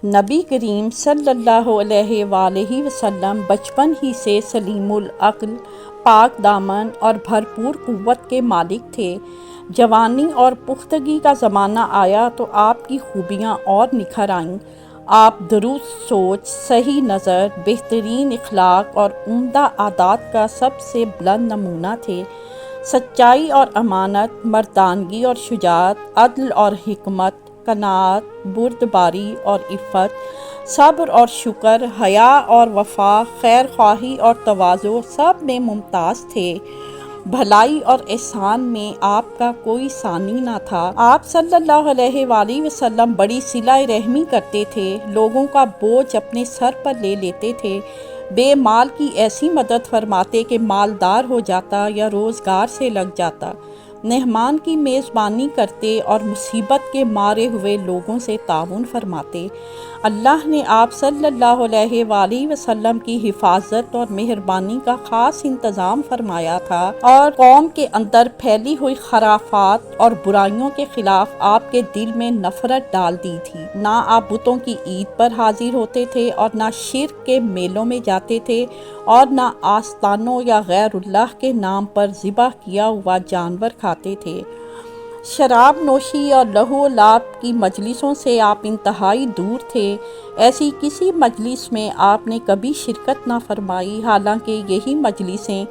نبی کریم صلی اللہ علیہ وآلہ وسلم بچپن ہی سے سلیم العقل، پاک دامن اور بھرپور قوت کے مالک تھے۔ جوانی اور پختگی کا زمانہ آیا تو آپ کی خوبیاں اور نکھر آئیں۔ آپ درست سوچ، صحیح نظر، بہترین اخلاق اور عمدہ عادات کا سب سے بلند نمونہ تھے۔ سچائی اور امانت، مردانگی اور شجاعت، عدل اور حکمت، قناعت، بردباری اور عفت، صبر اور شکر، حیا اور وفا، خیر خواہی اور تواضع سب میں ممتاز تھے۔ بھلائی اور احسان میں آپ کا کوئی ثانی نہ تھا۔ آپ صلی اللہ علیہ وآلہ وسلم بڑی صلہ رحمی کرتے تھے، لوگوں کا بوجھ اپنے سر پر لے لیتے تھے، بے مال کی ایسی مدد فرماتے کہ مالدار ہو جاتا یا روزگار سے لگ جاتا، مہمان کی میزبانی کرتے اور مصیبت کے مارے ہوئے لوگوں سے تعاون فرماتے۔ اللہ نے آپ صلی اللہ علیہ وآلہ وسلم کی حفاظت اور مہربانی کا خاص انتظام فرمایا تھا اور قوم کے اندر پھیلی ہوئی خرافات اور برائیوں کے خلاف آپ کے دل میں نفرت ڈال دی تھی۔ نہ آپ بتوں کی عید پر حاضر ہوتے تھے اور نہ شرک کے میلوں میں جاتے تھے اور نہ آستانوں یا غیر اللہ کے نام پر ذبح کیا ہوا جانور کھاتے تھے۔ شراب نوشی اور لہو و لعب کی مجلسوں سے آپ انتہائی دور تھے۔ ایسی کسی مجلس میں آپ نے کبھی شرکت نہ فرمائی، حالانکہ یہی مجلسیں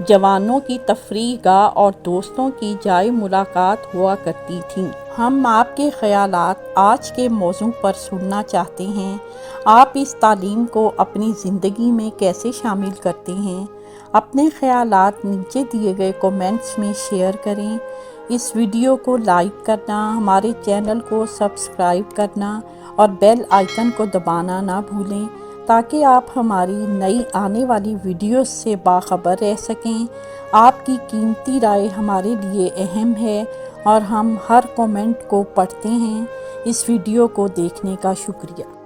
جوانوں کی تفریح گاہ اور دوستوں کی جائے ملاقات ہوا کرتی تھیں۔ ہم آپ کے خیالات آج کے موضوع پر سننا چاہتے ہیں۔ آپ اس تعلیم کو اپنی زندگی میں کیسے شامل کرتے ہیں؟ اپنے خیالات نیچے دیے گئے کومنٹس میں شیئر کریں۔ اس ویڈیو کو لائک کرنا، ہمارے چینل کو سبسکرائب کرنا اور بیل آئیکن کو دبانا نہ بھولیں تاکہ آپ ہماری نئی آنے والی ویڈیوز سے باخبر رہ سکیں۔ آپ کی قیمتی رائے ہمارے لیے اہم ہے اور ہم ہر کومنٹ کو پڑھتے ہیں۔ اس ویڈیو کو دیکھنے کا شکریہ۔